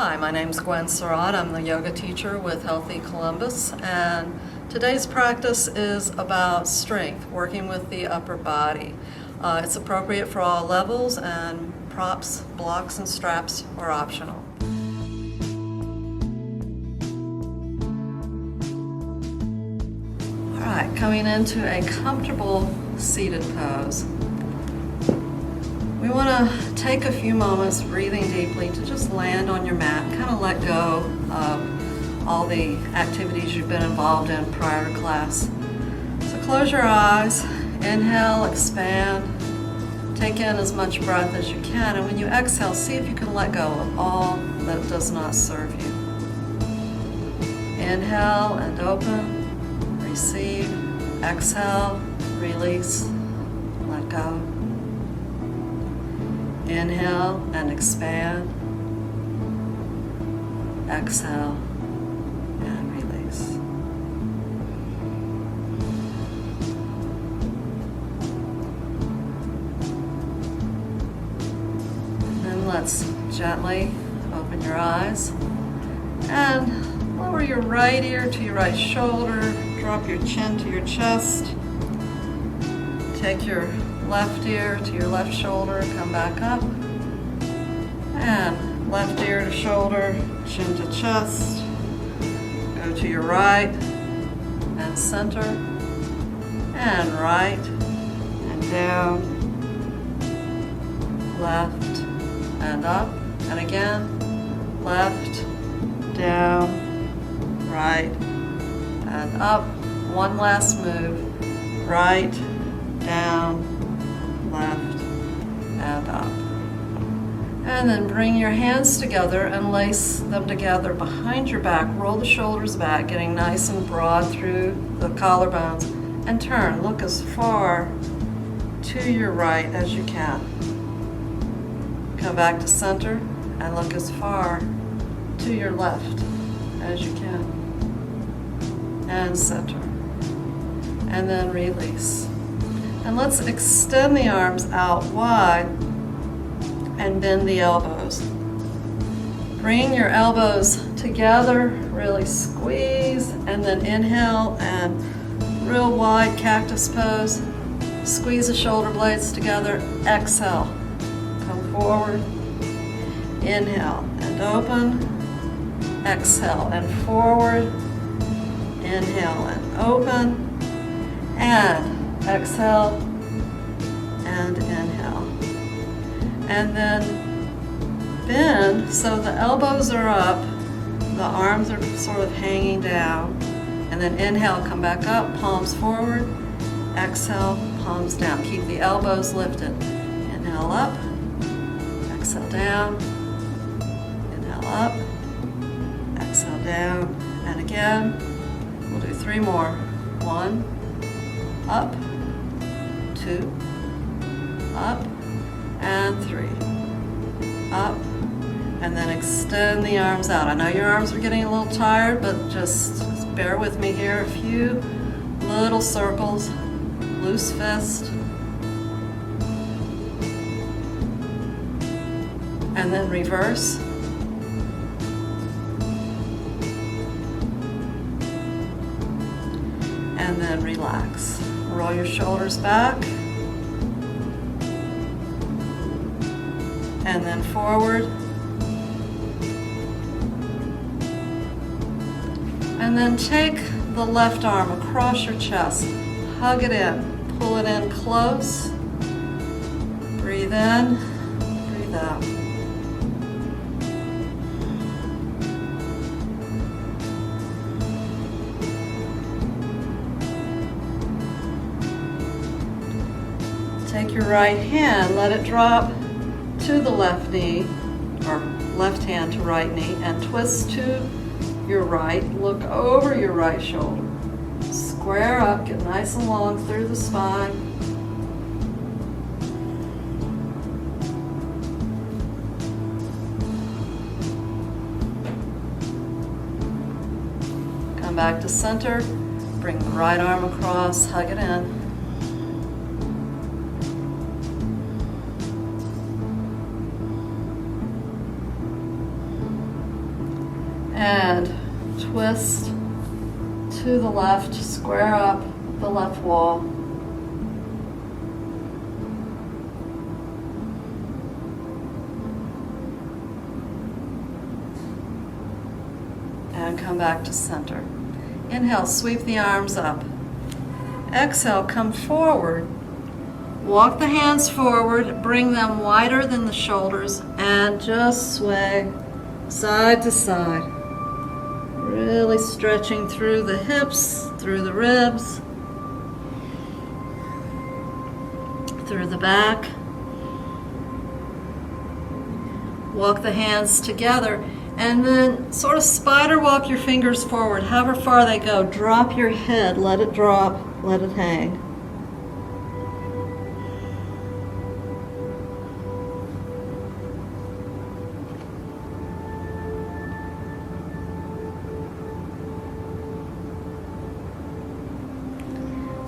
Hi, my name's Gwen. I'm the yoga teacher with Healthy Columbus, and today's practice is about strength, working with the upper body. It's appropriate for all levels, and props, blocks, and straps are optional. All right, coming into a comfortable seated pose. We want to take a few moments breathing deeply to just land on your mat, kind of let go of all the activities you've been involved in prior to class. So close your eyes, inhale, expand, take in as much breath as you can, and when you exhale, see if you can let go of all that does not serve you. Inhale and open, receive, exhale, release, let go. Inhale and expand. Exhale and release. And then let's gently open your eyes and lower your right ear to your right shoulder. Drop your chin to your chest. Take your left ear to your left shoulder, come back up, and left ear to shoulder, chin to chest, go to your right and center, and right and down, left and up, and again, left, down, right and up. One last move, right, down, left, and up. And then bring your hands together and lace them together behind your back. Roll the shoulders back, getting nice and broad through the collarbones. And turn. Look as far to your right as you can. Come back to center and look as far to your left as you can. And center. And then release. And let's extend the arms out wide and bend the elbows. Bring your elbows together, really squeeze, and then inhale and real wide cactus pose. Squeeze the shoulder blades together, exhale. Come forward, inhale and open, exhale and forward, inhale and open, and exhale and inhale. And then bend so the elbows are up, the arms are sort of hanging down. And then inhale, come back up, palms forward, exhale, palms down. Keep the elbows lifted. Inhale up, exhale down, inhale up, exhale down. And again, we'll do 3 more. 1, up, 2, up, and 3, up, and then extend the arms out. I know your arms are getting a little tired, but just bear with me here. A few little circles, loose fist, and then reverse. And then relax. Roll your shoulders back. And then forward. And then take the left arm across your chest. Hug it in. Pull it in close. Breathe in. Breathe out. Take your right hand, let it drop to the left knee, or left hand to right knee, and twist to your right. Look over your right shoulder. Square up, get nice and long through the spine. Come back to center, bring the right arm across, hug it in. And twist to the left, square up the left wall. And come back to center. Inhale, sweep the arms up. Exhale, come forward. Walk the hands forward, bring them wider than the shoulders, and just sway side to side. Really stretching through the hips, through the ribs, through the back. Walk the hands together, and then sort of spider walk your fingers forward, however far they go. Drop your head, let it drop, let it hang.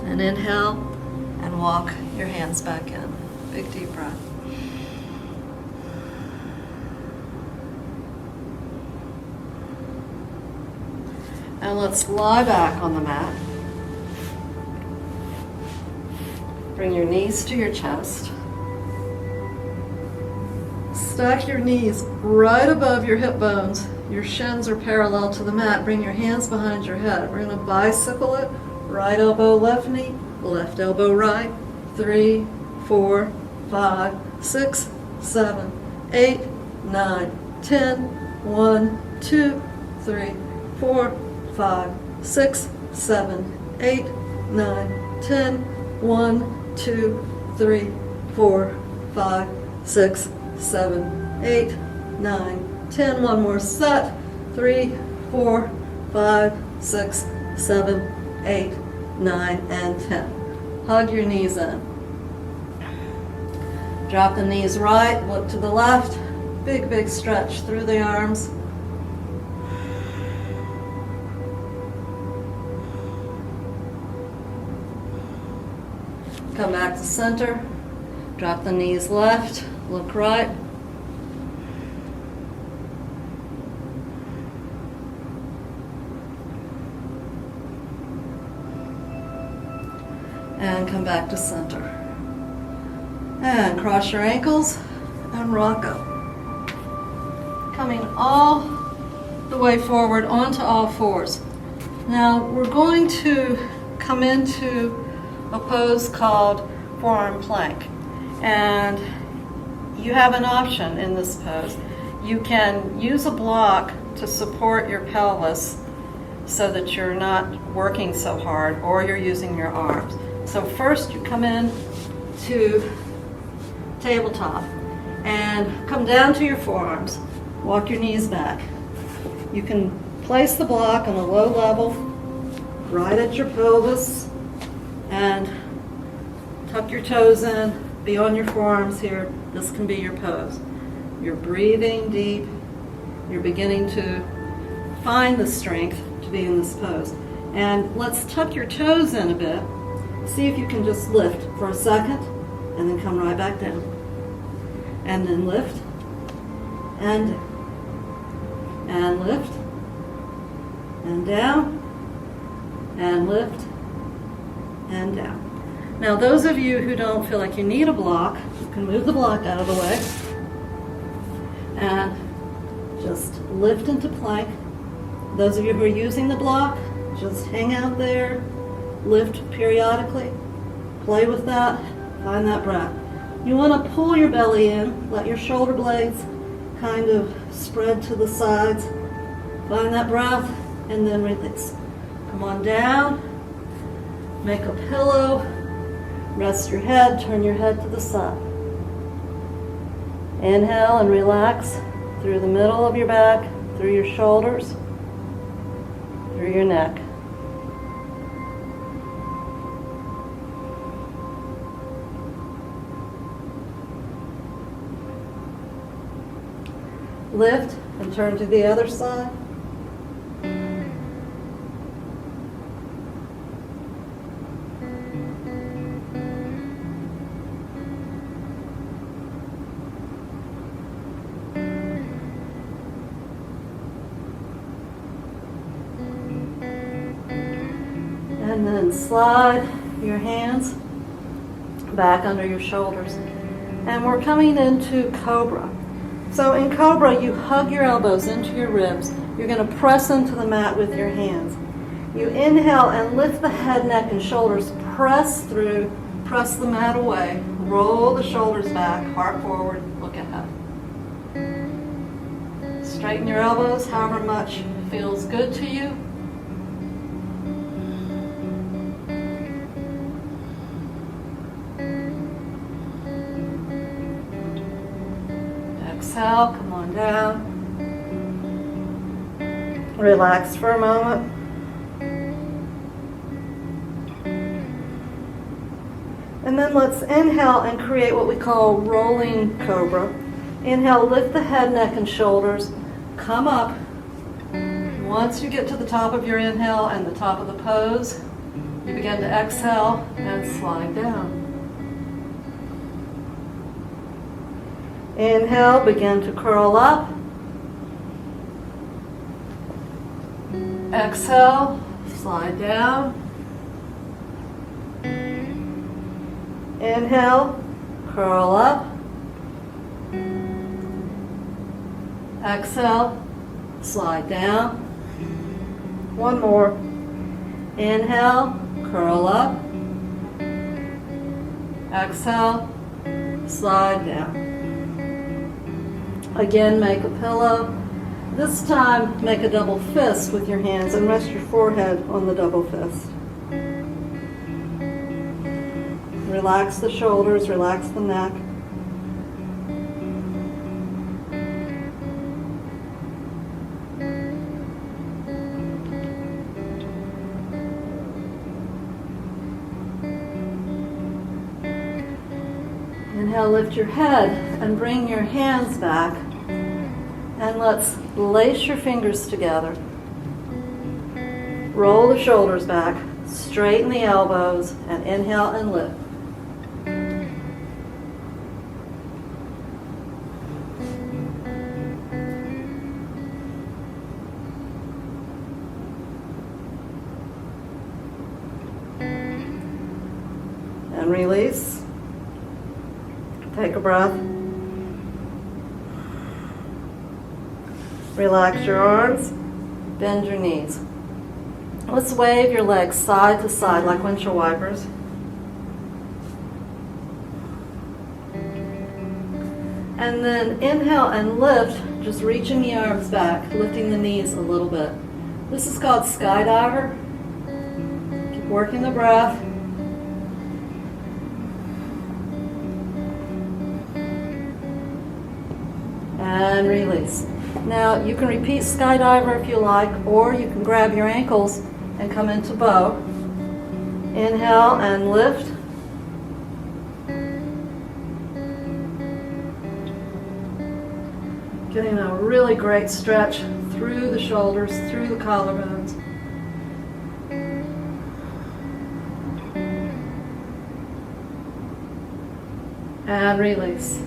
And inhale and walk your hands back in. Big deep breath. And let's lie back on the mat. Bring your knees to your chest. Stack your knees right above your hip bones. Your shins are parallel to the mat. Bring your hands behind your head. We're going to bicycle it. Right elbow, left knee, left elbow, right. 3, 4, 5, 6, 7, 8, 9, 10. 1, 2, 3, 4, 5, 6, 7, 8, 9, 10. 1, 2, 3, 4, 5, 6, 7, 8, 9, 10. One more set. 3, 4, 5, 6, 7, 8, 9, and 10. Hug your knees in. Drop the knees right, look to the left. Big, big stretch through the arms. Come back to center. Drop the knees left, look right. And come back to center. And cross your ankles and rock up. Coming all the way forward onto all fours. Now we're going to come into a pose called forearm plank. And you have an option in this pose. You can use a block to support your pelvis so that you're not working so hard, or you're using your arms. So first you come in to tabletop and come down to your forearms. Walk your knees back. You can place the block on a low level, right at your pelvis, and tuck your toes in, be on your forearms here. This can be your pose. You're breathing deep. You're beginning to find the strength to be in this pose. And let's tuck your toes in a bit. See if you can just lift for a second and then come right back down. And then lift and lift and down and lift and down. Now those of you who don't feel like you need a block, you can move the block out of the way and just lift into plank. Those of you who are using the block, just hang out there. Lift periodically, play with that, find that breath. You want to pull your belly in, let your shoulder blades kind of spread to the sides. Find that breath, and then release. Come on down, make a pillow, rest your head, turn your head to the side. Inhale and relax through the middle of your back, through your shoulders, through your neck. Lift and turn to the other side. And then slide your hands back under your shoulders. And we're coming into Cobra. So in Cobra, you hug your elbows into your ribs. You're going to press into the mat with your hands. You inhale and lift the head, neck, and shoulders. Press through, press the mat away. Roll the shoulders back, heart forward, look ahead. Straighten your elbows however much feels good to you. Exhale, come on down. Relax for a moment. And then let's inhale and create what we call rolling cobra. Inhale, lift the head, neck, and shoulders. Come up. Once you get to the top of your inhale and the top of the pose, you begin to exhale and slide down. Inhale, begin to curl up. Exhale, slide down. Inhale, curl up. Exhale, slide down. One more. Inhale, curl up. Exhale, slide down. Again, make a pillow. This time, make a double fist with your hands and rest your forehead on the double fist. Relax the shoulders, relax the neck. Inhale, lift your head and bring your hands back. And let's lace your fingers together. Roll the shoulders back, straighten the elbows, and inhale and lift. And release. Take a breath. Relax your arms, bend your knees. Let's wave your legs side to side like windshield wipers. And then inhale and lift, just reaching the arms back, lifting the knees a little bit. This is called skydiver. Keep working the breath. And release. Now you can repeat skydiver if you like, or you can grab your ankles and come into bow. Inhale and lift. Getting a really great stretch through the shoulders, through the collarbones. And release.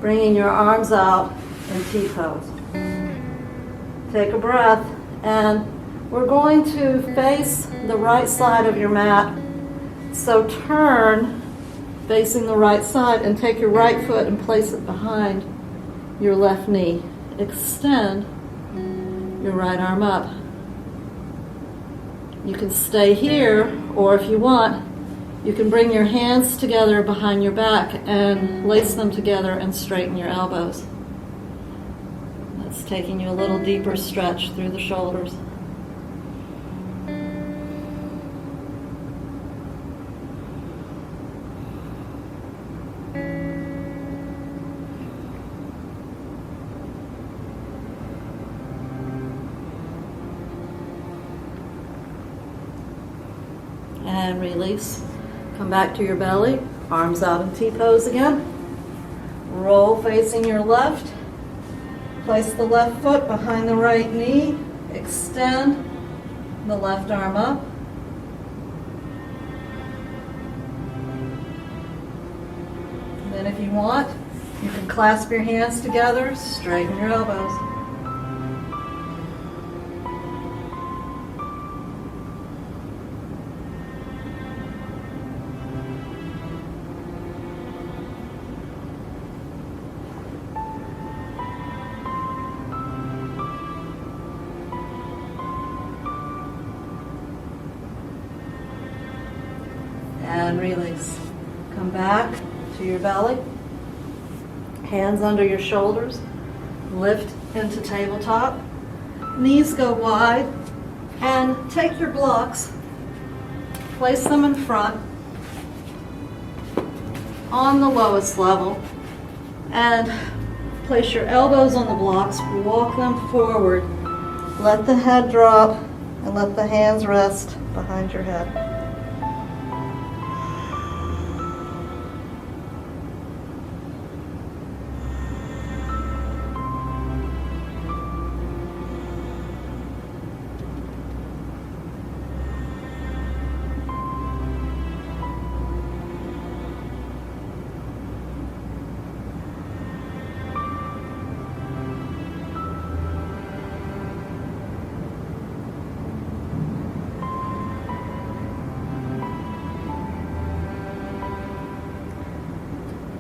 Bringing your arms out in T-pose. Take a breath, and we're going to face the right side of your mat. So turn facing the right side and take your right foot and place it behind your left knee. Extend your right arm up. You can stay here, or if you want, you can bring your hands together behind your back and lace them together and straighten your elbows. That's taking you a little deeper stretch through the shoulders. And release. Come back to your belly, arms out in T-pose again. Roll facing your left. Place the left foot behind the right knee. Extend the left arm up. And then if you want, you can clasp your hands together, straighten your elbows. then release. Come back to your belly, hands under your shoulders, lift into tabletop, knees go wide, and take your blocks, place them in front on the lowest level, and place your elbows on the blocks, walk them forward, let the head drop, and let the hands rest behind your head.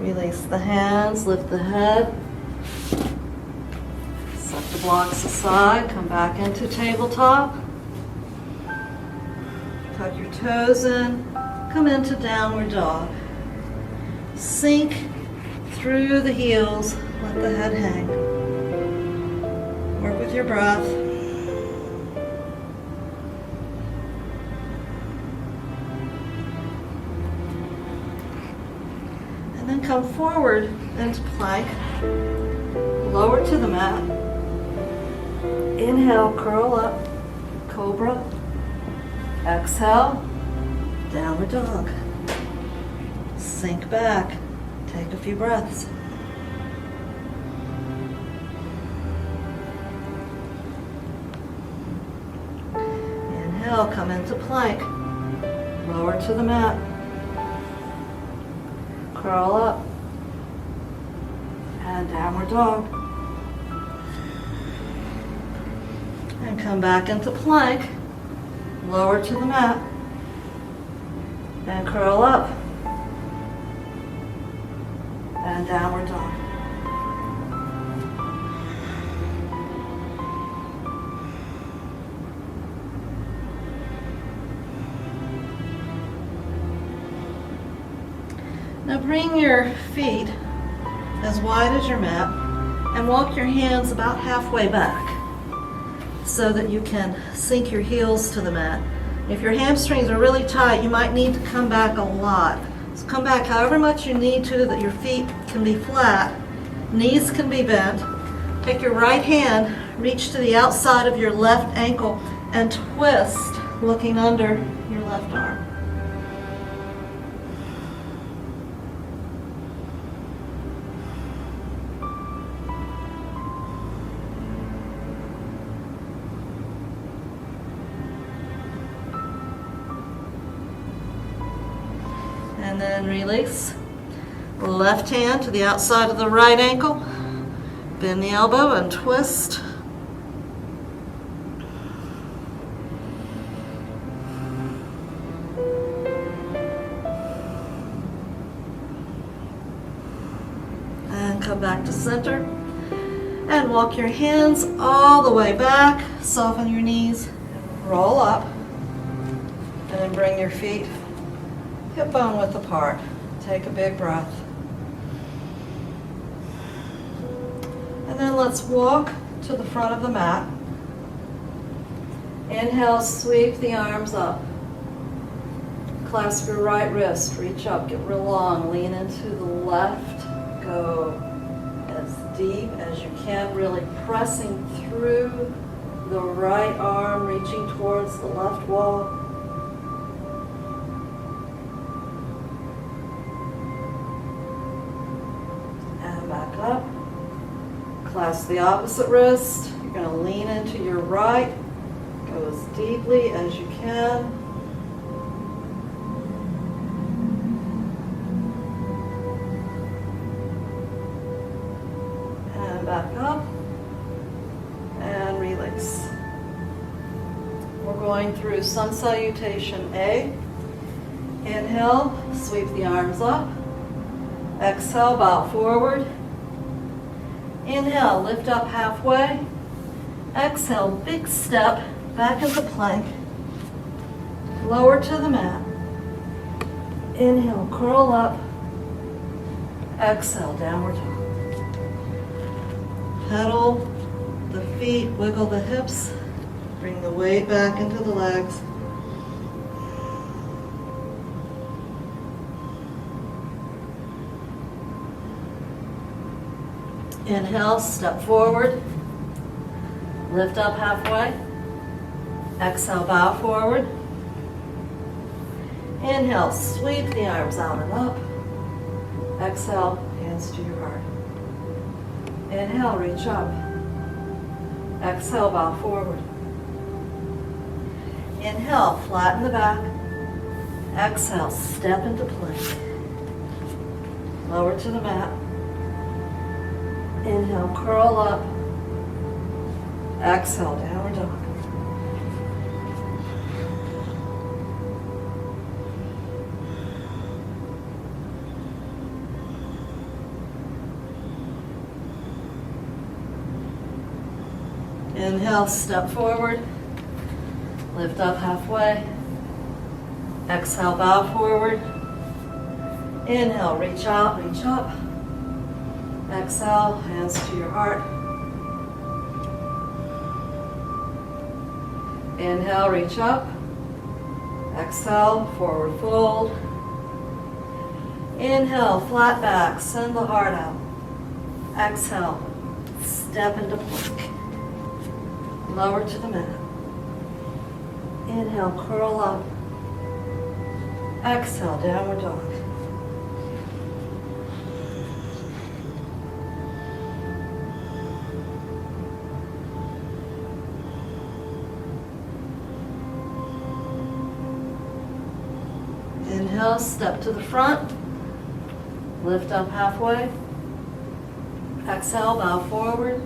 Release the hands, lift the head, set the blocks aside, come back into tabletop, tuck your toes in, come into downward dog. Sink through the heels, let the head hang. Work with your breath. Then come forward into plank, lower to the mat. Inhale, curl up, cobra. Exhale, downward dog. Sink back, take a few breaths. Inhale, come into plank, lower to the mat. Curl up and downward dog. And come back into plank, lower to the mat, and curl up and downward dog. Now bring your feet as wide as your mat and walk your hands about halfway back so that you can sink your heels to the mat. If your hamstrings are really tight, you might need to come back a lot. So come back however much you need to that your feet can be flat, knees can be bent. Take your right hand, reach to the outside of your left ankle and twist looking under your left arm. And then release. Left hand to the outside of the right ankle. Bend the elbow and twist. And come back to center. And walk your hands all the way back. Soften your knees. Roll up. And then bring your feet hip bone width apart. Take a big breath. And then let's walk to the front of the mat. Inhale, sweep the arms up. Clasp your right wrist, reach up, get real long, lean into the left. Go as deep as you can, really pressing through the right arm, reaching towards the left wall. Back up. Clasp the opposite wrist. You're going to lean into your right. Go as deeply as you can. And back up. And release. We're going through sun salutation A. Inhale, sweep the arms up. Exhale, bow forward. Inhale, lift up halfway. Exhale, big step back into plank. Lower to the mat. Inhale, curl up. Exhale, downward dog. Pedal the feet, wiggle the hips, bring the weight back into the legs. Inhale, step forward, lift up halfway. Exhale, bow forward. Inhale, sweep the arms out and up. Exhale, hands to your heart. Inhale, reach up. Exhale, bow forward. Inhale, flatten the back. Exhale, step into plank. Lower to the mat. Inhale, curl up. Exhale, downward dog. Inhale, step forward, lift up halfway. Exhale, bow forward. Inhale, reach out, reach up. Exhale, hands to your heart. Inhale, reach up. Exhale, forward fold. Inhale, flat back, send the heart out. Exhale, step into plank. Lower to the mat. Inhale, curl up. Exhale, downward dog. Inhale, step to the front. Lift up halfway. Exhale, bow forward.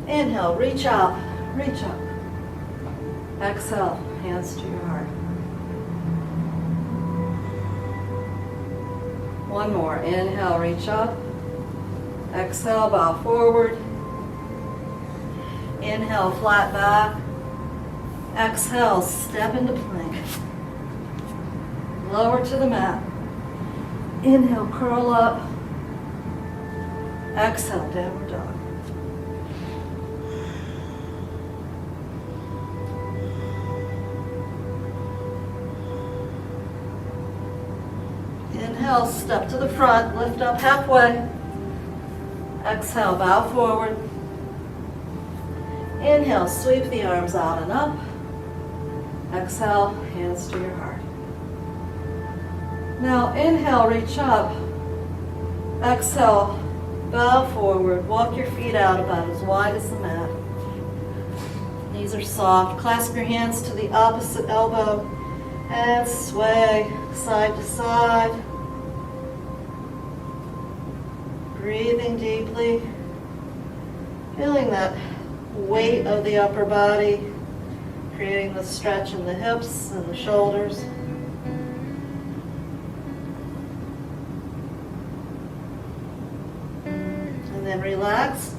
Inhale, reach out, reach up. Exhale, hands to your heart. One more. Inhale, reach up. Exhale, bow forward. Inhale, flat back. Exhale, step into plank. Lower to the mat. Inhale, curl up. Exhale, downward dog. Inhale, step to the front, lift up halfway. Exhale, bow forward. Inhale, sweep the arms out and up. Exhale, hands to your heart. Now inhale, reach up. Exhale, bow forward. Walk your feet out about as wide as the mat. Knees are soft. Clasp your hands to the opposite elbow and sway side to side. Breathing deeply, feeling that weight of the upper body, creating the stretch in the hips and the shoulders. And then relax,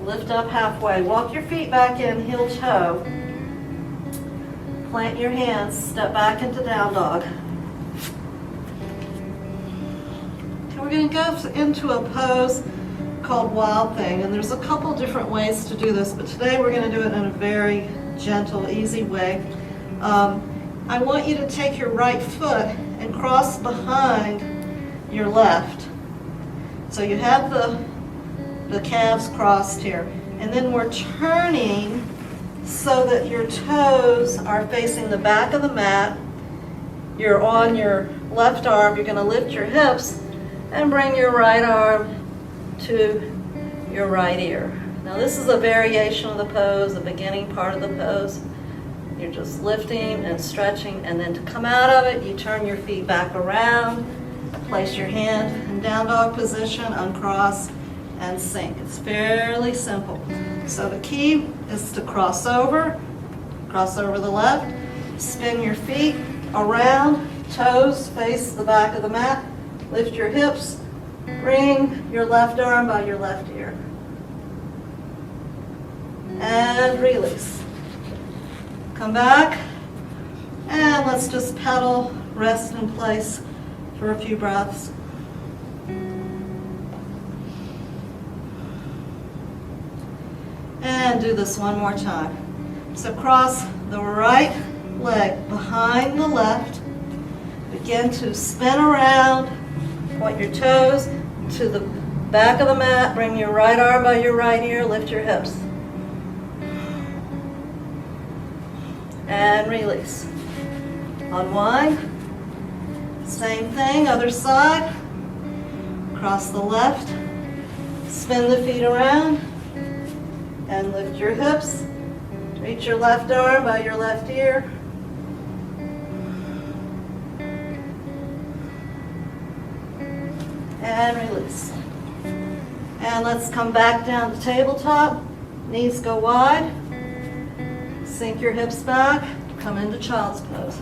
lift up halfway. Walk your feet back in, heel toe. Plant your hands, step back into down dog. We're going to go into a pose called Wild Thing, and there's a couple different ways to do this, but today we're going to do it in a very gentle, easy way. I want you to take your right foot and cross behind your left. So you have the calves crossed here, and then we're turning so that your toes are facing the back of the mat. You're on your left arm, you're going to lift your hips and bring your right arm to your right ear. Now this is a variation of the pose, the beginning part of the pose. You're just lifting and stretching, and then to come out of it, you turn your feet back around, place your hand in down dog position, uncross, and sink. It's fairly simple. So the key is to cross over the left, spin your feet around, toes face the back of the mat, lift your hips, bring your left arm by your left ear. And release. Come back, and let's just pedal rest in place for a few breaths. And do this one more time. So cross the right leg behind the left. Begin to spin around. Point your toes to the back of the mat. Bring your right arm by your right ear. Lift your hips. And release. Unwind. Same thing, other side. Cross the left. Spin the feet around. And lift your hips. Reach your left arm by your left ear. And release. And let's come back down to tabletop. Knees go wide. Sink your hips back. Come into child's pose.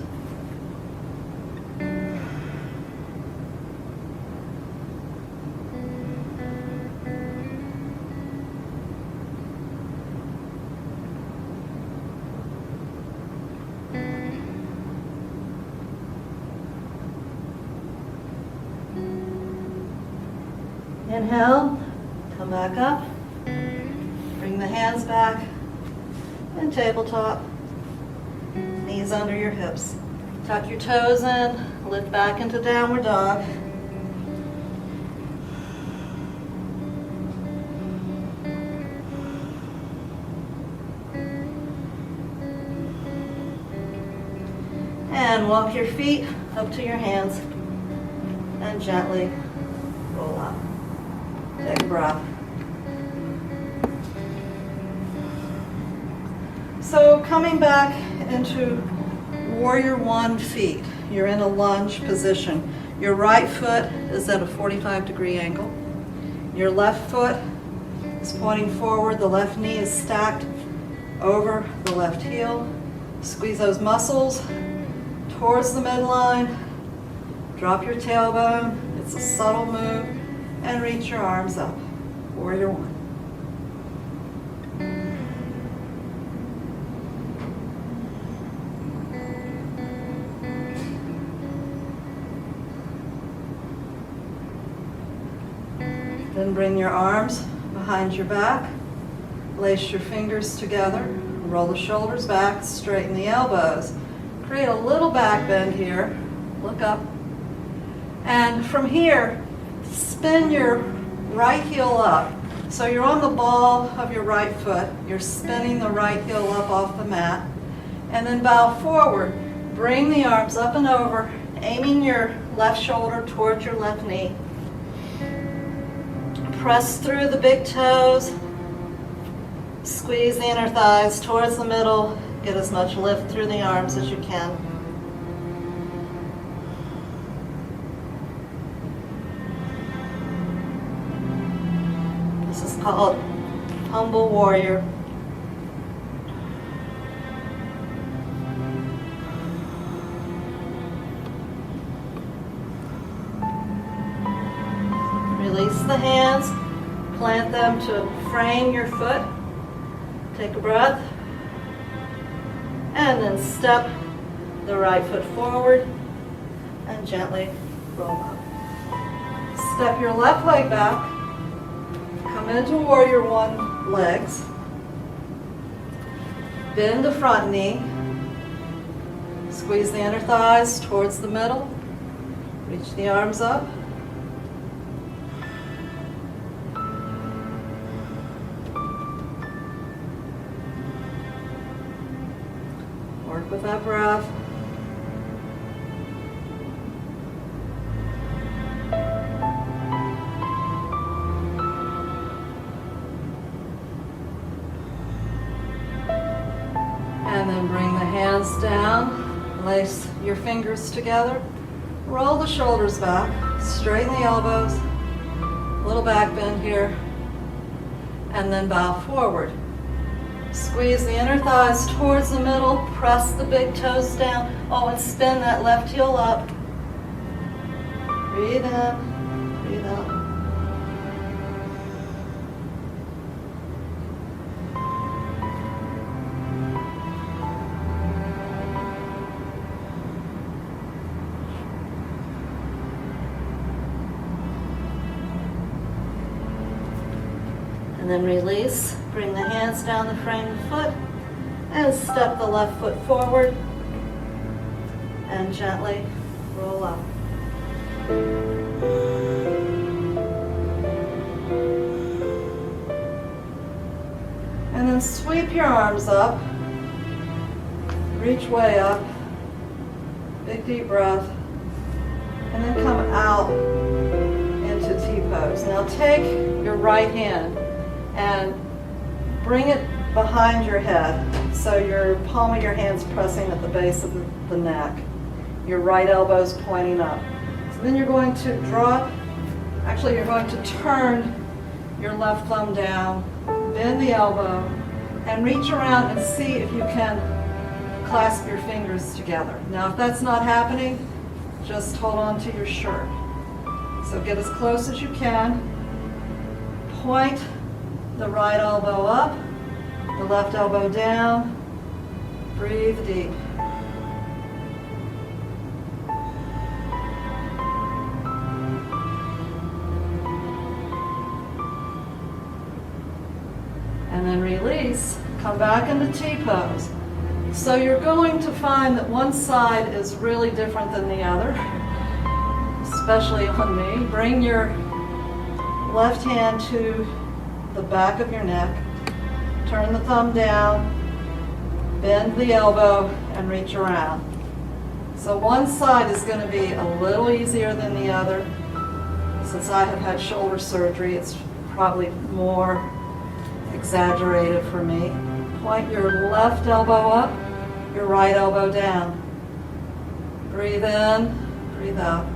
Inhale, come back up, bring the hands back, and tabletop, knees under your hips. Tuck your toes in, lift back into downward dog. And walk your feet up to your hands and gently roll up. Take a breath. So coming back into warrior one feet, you're in a lunge position. Your right foot is at a 45-degree angle. Your left foot is pointing forward. The left knee is stacked over the left heel. Squeeze those muscles towards the midline. Drop your tailbone. It's a subtle move. And reach your arms up. Warrior one. Then bring your arms behind your back. Lace your fingers together. Roll the shoulders back. Straighten the elbows. Create a little back bend here. Look up. And from here, spin your right heel up. So you're on the ball of your right foot. You're spinning the right heel up off the mat. And then bow forward. Bring the arms up and over, aiming your left shoulder towards your left knee. Press through the big toes. Squeeze the inner thighs towards the middle. Get as much lift through the arms as you can. This is called humble warrior. Release the hands, plant them to frame your foot. Take a breath. And then step the right foot forward and gently roll up. Step your left leg back. Come into warrior one legs. Bend the front knee. Squeeze the inner thighs towards the middle. Reach the arms up. Work with that breath. And then bring the hands down, lace your fingers together, roll the shoulders back, straighten the elbows, little back bend here, and then bow forward. Squeeze the inner thighs towards the middle, press the big toes down. Oh, and spin that left heel up. Breathe in, breathe out. And then release. Bring the hands down the frame of the foot and step the left foot forward and gently roll up. And then sweep your arms up, reach way up, big deep breath, and then come out into T-pose. Now take your right hand and bring it behind your head, so your palm of your hand's pressing at the base of the neck. Your right elbow's pointing up. So then you're going to drop, actually you're going to turn your left thumb down, bend the elbow, and reach around and see if you can clasp your fingers together. Now if that's not happening, just hold on to your shirt. So get as close as you can. Point the right elbow up, the left elbow down. Breathe deep. And then release, come back into T-pose. So you're going to find that one side is really different than the other, especially on me. Bring your left hand to the back of your neck, turn the thumb down, bend the elbow, and reach around. So one side is going to be a little easier than the other. Since I have had shoulder surgery, it's probably more exaggerated for me. Point your left elbow up, your right elbow down. Breathe in, breathe out.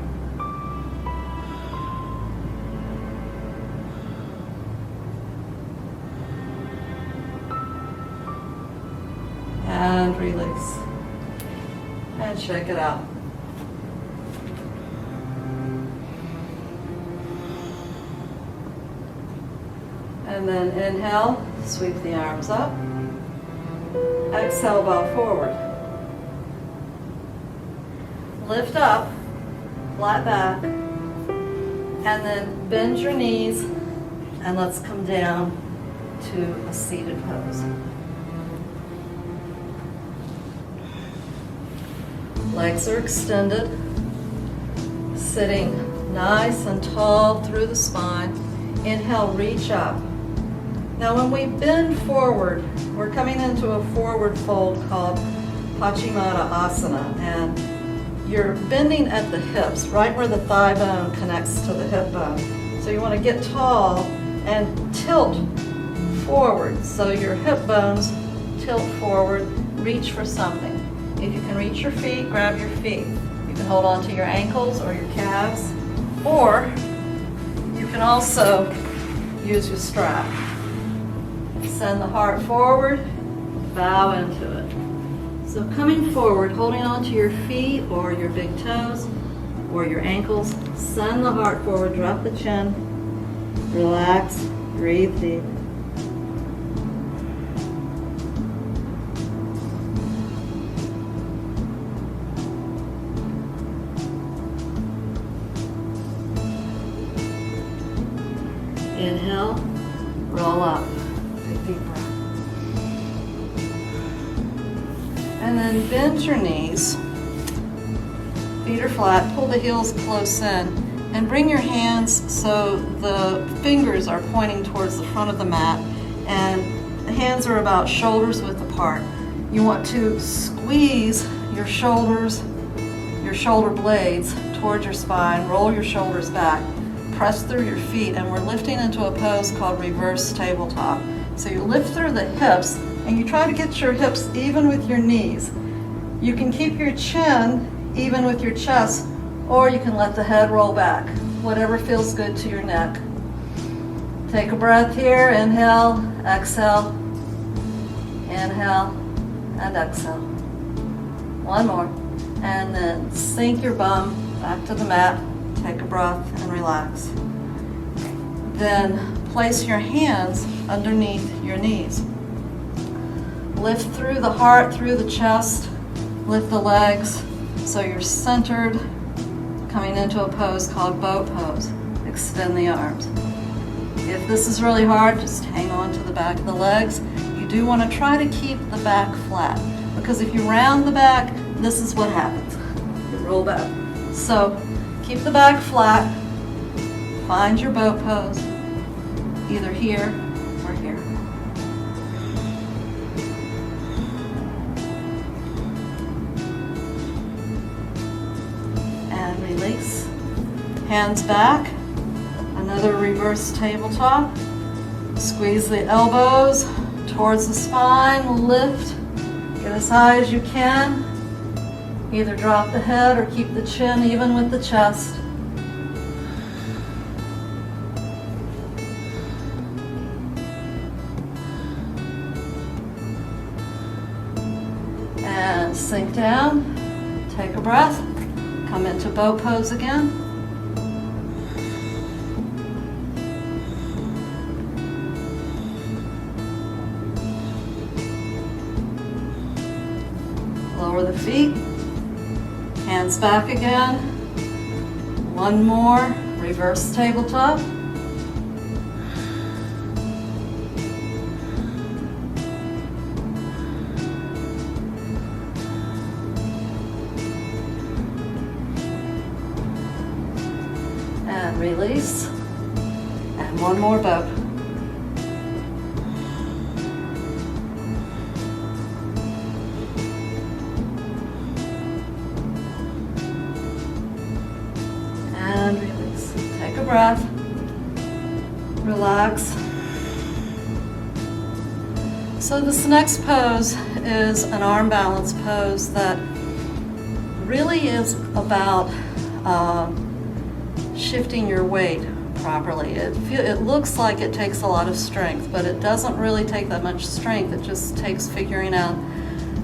And release. And shake it out. And then inhale, sweep the arms up. Exhale, bow forward. Lift up, flat back, and then bend your knees, and let's come down to a seated pose. Legs are extended, sitting nice and tall through the spine. Inhale, reach up. Now when we bend forward, we're coming into a forward fold called Paschimottanasana, Asana, and you're bending at the hips, right where the thigh bone connects to the hip bone. So you want to get tall and tilt forward, so your hip bones tilt forward, reach for something. If you can reach your feet, grab your feet. You can hold on to your ankles or your calves, or you can also use your strap. Send the heart forward, bow into it. So coming forward, holding on to your feet or your big toes or your ankles, send the heart forward, drop the chin, relax, breathe deep. Inhale, roll up. Take deep breath. And then bend your knees. Feet are flat, pull the heels close in, and bring your hands so the fingers are pointing towards the front of the mat, and the hands are about shoulders width apart. You want to squeeze your shoulders, your shoulder blades towards your spine, roll your shoulders back. Press through your feet, and we're lifting into a pose called reverse tabletop. So you lift through the hips, and you try to get your hips even with your knees. You can keep your chin even with your chest, or you can let the head roll back, whatever feels good to your neck. Take a breath here, inhale, exhale, inhale, and exhale. One more, and then sink your bum back to the mat. Take a breath and relax. Then place your hands underneath your knees. Lift through the heart, through the chest. Lift the legs so you're centered, coming into a pose called boat pose. Extend the arms. If this is really hard, just hang on to the back of the legs. You do want to try to keep the back flat, because if you round the back, this is what happens. You roll back. So keep the back flat. Find your boat pose, either here or here. And release. Hands back. Another reverse tabletop. Squeeze the elbows towards the spine. Lift. Get as high as you can. Either drop the head or keep the chin even with the chest. And sink down. Take a breath. Come into boat pose again. Lower the feet, hands back again. One more, reverse tabletop. And release. And one more boat. And release. Take a breath. Relax. So this next pose is an arm balance pose that really is about shifting your weight properly. It looks like it takes a lot of strength, but it doesn't really take that much strength. It just takes figuring out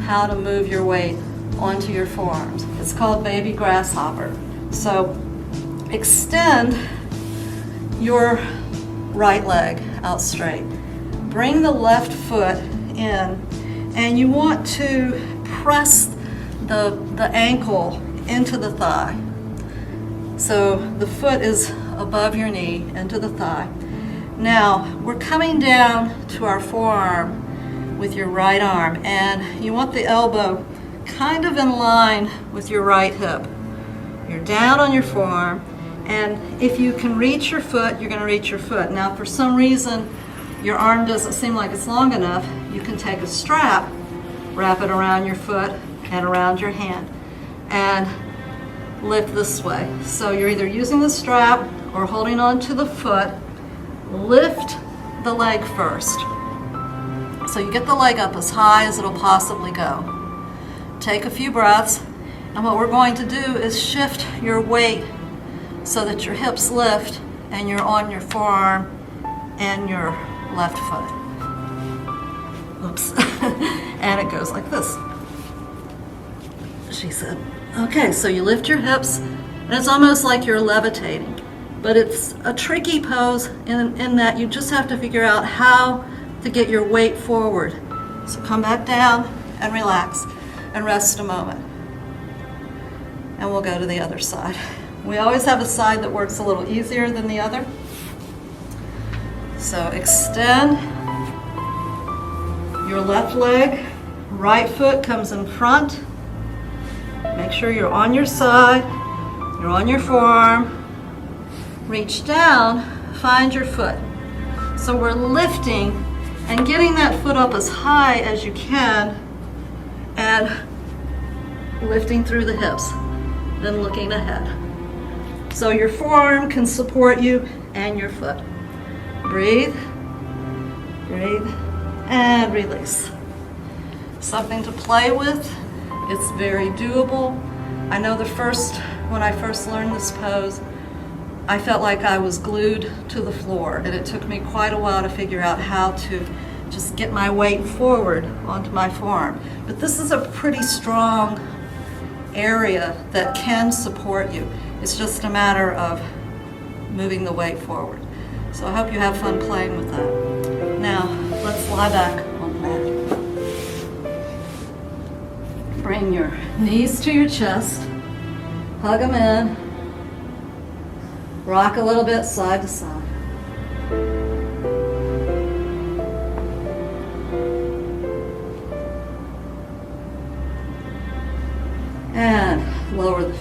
how to move your weight onto your forearms. It's called baby grasshopper. So extend your right leg out straight. Bring the left foot in, and you want to press the ankle into the thigh. So the foot is above your knee, into the thigh. Now, we're coming down to our forearm with your right arm, and you want the elbow kind of in line with your right hip. You're down on your forearm, and if you can reach your foot, you're going to reach your foot. Now, if for some reason your arm doesn't seem like it's long enough, you can take a strap, wrap it around your foot and around your hand, and lift this way. So you're either using the strap or holding on to the foot. Lift the leg first. So you get the leg up as high as it'll possibly go. Take a few breaths, and what we're going to do is shift your weight so that your hips lift and you're on your forearm and your left foot. Oops. And it goes like this. She said. Okay, so you lift your hips, and it's almost like you're levitating. But it's a tricky pose in that you just have to figure out how to get your weight forward. So come back down and relax and rest a moment. And we'll go to the other side. We always have a side that works a little easier than the other. So extend your left leg, right foot comes in front. Make sure you're on your side, you're on your forearm. Reach down, find your foot. So we're lifting and getting that foot up as high as you can and lifting through the hips, then looking ahead. So your forearm can support you and your foot. Breathe, breathe, and release. Something to play with. It's very doable. I know when I first learned this pose, I felt like I was glued to the floor, and it took me quite a while to figure out how to just get my weight forward onto my forearm. But this is a pretty strong area that can support you. It's just a matter of moving the weight forward. So I hope you have fun playing with that. Now, let's lie back on the mat. Bring your knees to your chest, hug them in, rock a little bit side to side.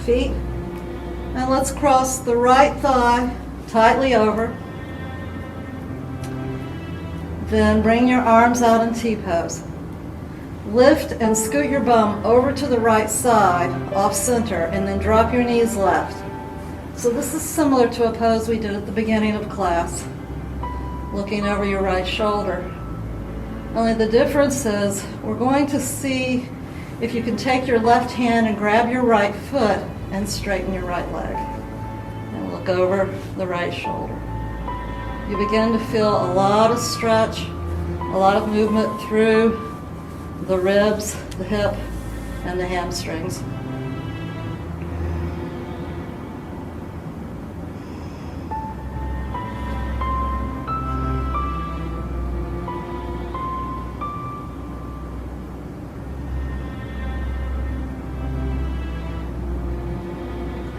feet. And let's cross the right thigh tightly over. Then bring your arms out in T-pose. Lift and scoot your bum over to the right side, off center, and then drop your knees left. So this is similar to a pose we did at the beginning of class, looking over your right shoulder. Only the difference is we're going to see if you can take your left hand and grab your right foot and straighten your right leg. And look over the right shoulder. You begin to feel a lot of stretch, a lot of movement through the ribs, the hip, and the hamstrings.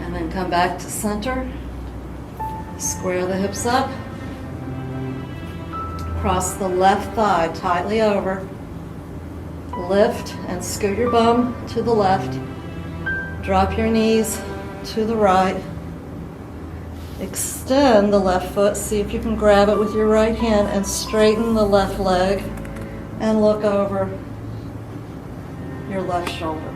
And then come back to center. Square the hips up. Cross the left thigh tightly over. Lift and scoot your bum to the left. Drop your knees to the right. Extend the left foot. See if you can grab it with your right hand and straighten the left leg. And look over your left shoulder.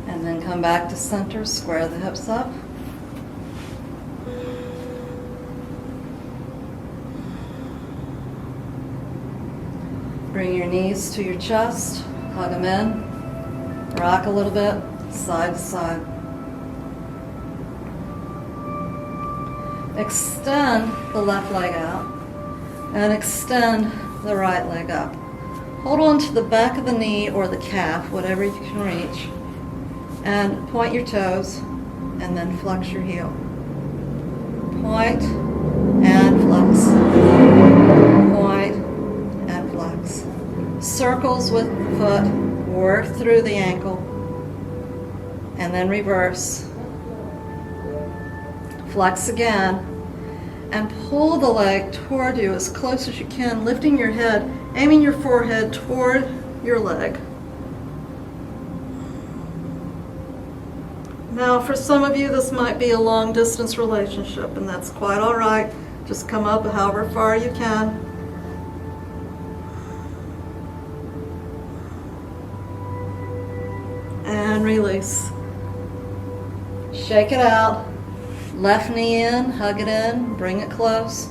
And then come back to center, square the hips up. Bring your knees to your chest, hug them in, rock a little bit, side to side. Extend the left leg out and extend the right leg up. Hold on to the back of the knee or the calf, whatever you can reach. And point your toes, and then flex your heel. Point and flex. Point and flex. Circles with the foot, work through the ankle, and then reverse. Flex again, and pull the leg toward you as close as you can, lifting your head, aiming your forehead toward your leg. Now, for some of you, this might be a long distance relationship, and that's quite all right. Just come up however far you can. And release. Shake it out. Left knee in, hug it in, bring it close.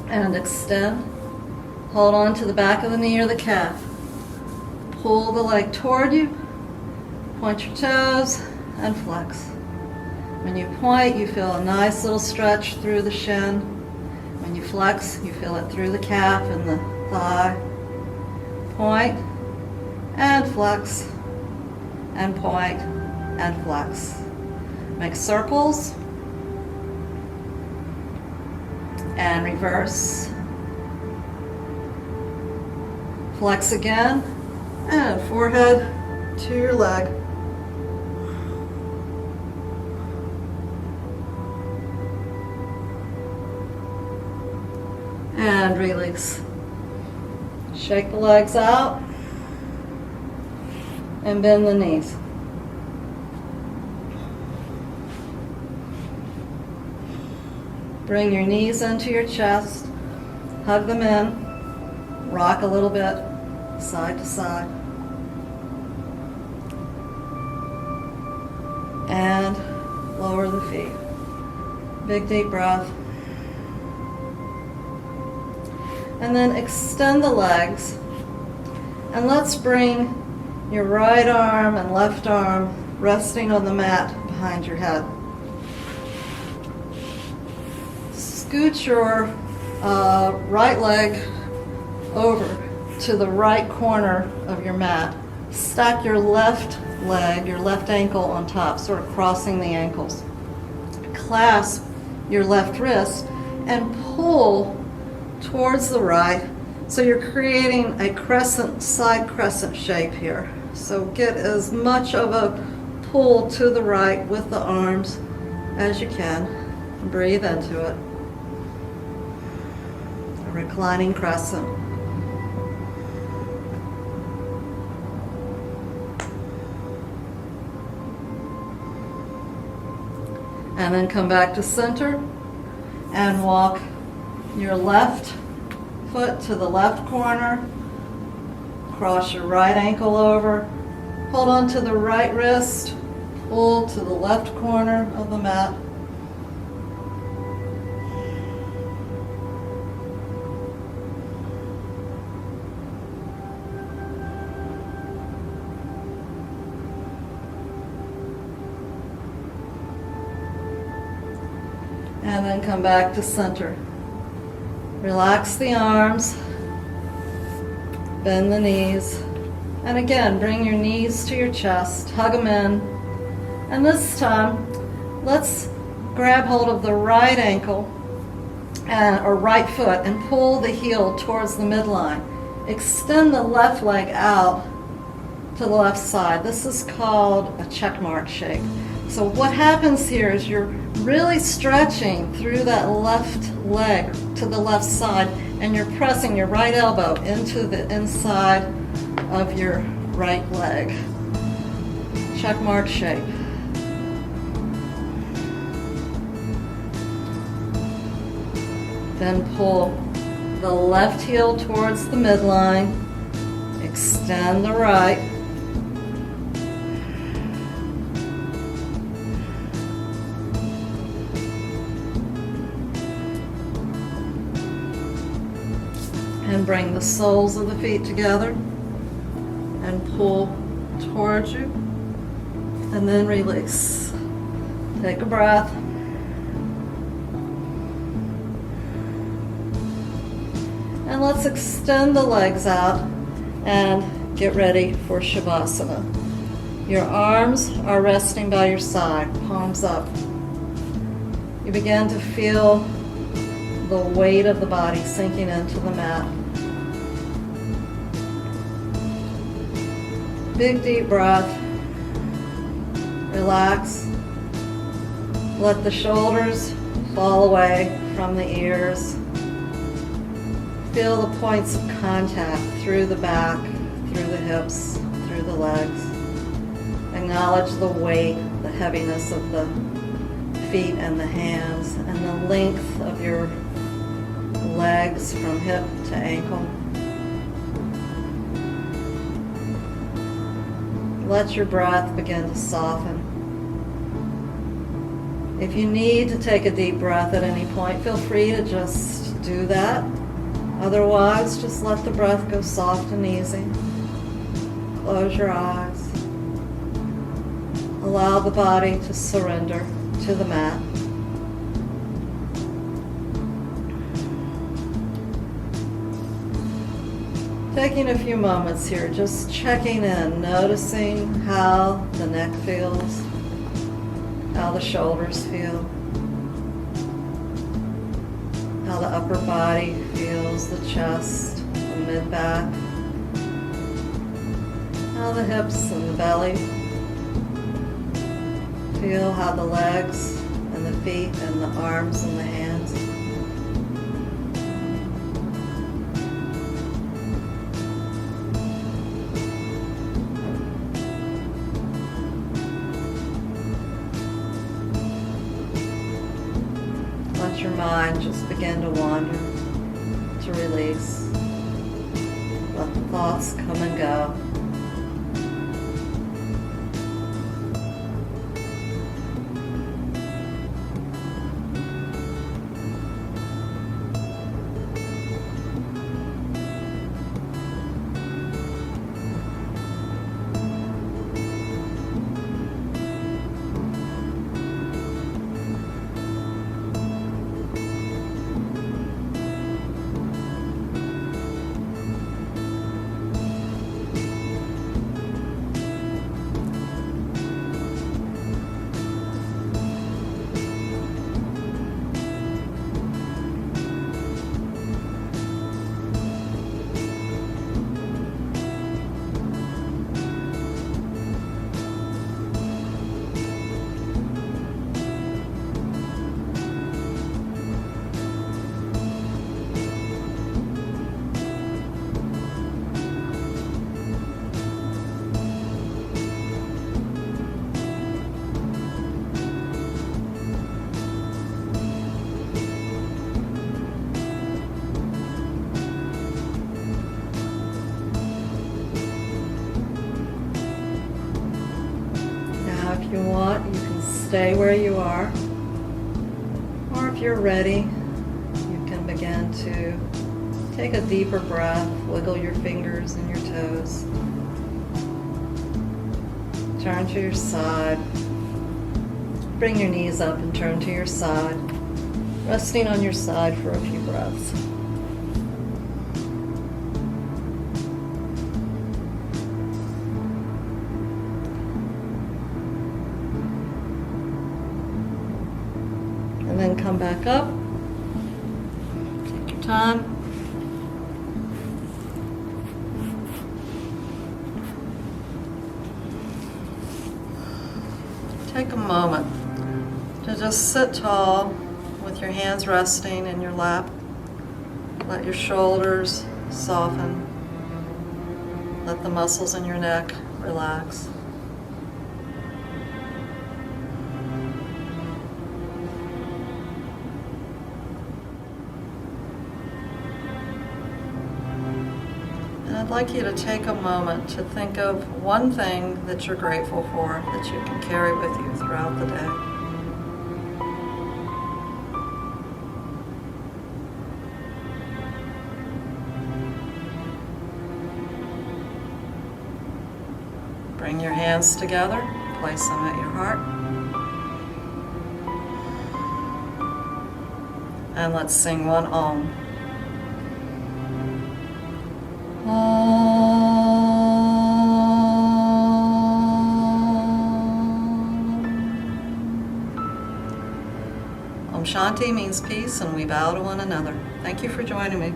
And extend. Hold on to the back of the knee or the calf. Pull the leg toward you. Point your toes. And flex. When you point, you feel a nice little stretch through the shin. When you flex, you feel it through the calf and the thigh. Point and flex, and point and flex. Make circles and reverse. Flex again and forehead to your leg. And release. Shake the legs out and bend the knees. Bring your knees into your chest, hug them in, rock a little bit, side to side. And lower the feet. Big deep breath. And then extend the legs. And let's bring your right arm and left arm resting on the mat behind your head. Scoot your right leg over to the right corner of your mat Stack your left leg, your left ankle on top, sort of crossing the ankles. Clasp your left wrist and pull towards the right. So you're creating a crescent, side crescent shape here. So get as much of a pull to the right with the arms as you can. Breathe into it. A reclining crescent. And then come back to center and walk your left foot to the left corner. Cross your right ankle over. Hold on to the right wrist. Pull to the left corner of the mat. And then come back to center. Relax the arms, bend the knees, and again, bring your knees to your chest, hug them in. And this time, let's grab hold of the right ankle or right foot and pull the heel towards the midline. Extend the left leg out to the left side. This is called a check mark shape. So what happens here is you're really stretching through that left leg to the left side, and you're pressing your right elbow into the inside of your right leg. Check mark shape. Then pull the left heel towards the midline. Extend the right. And bring the soles of the feet together and pull towards you. And then release. Take a breath. And let's extend the legs out and get ready for Shavasana. Your arms are resting by your side, palms up. You begin to feel the weight of the body sinking into the mat. Big deep breath. Relax. Let the shoulders fall away from the ears. Feel the points of contact through the back, through the hips, through the legs. Acknowledge the weight, the heaviness of the feet and the hands, and the length of your legs from hip to ankle. Let your breath begin to soften. If you need to take a deep breath at any point, feel free to just do that. Otherwise, just let the breath go soft and easy. Close your eyes. Allow the body to surrender to the mat. Taking a few moments here, just checking in, noticing how the neck feels, how the shoulders feel, how the upper body feels, the chest, the mid-back, how the hips and the belly feel, how the legs and the feet and the arms and the hands. Let your mind just begin to wander, to release. Let the thoughts come and go. stay where you are, or if you're ready, you can begin to take a deeper breath, wiggle your fingers and your toes. Turn to your side. Bring your knees up and turn to your side, resting on your side for a few breaths. And then come back up. Take your time. Take a moment to just sit tall with your hands resting in your lap. Let your shoulders soften. Let the muscles in your neck relax. And I'd like you to take a moment to think of one thing that you're grateful for that you can carry with you throughout the day. Bring your hands together, place them at your heart. And let's sing one Om. Om Shanti means peace, and we bow to one another. Thank you for joining me.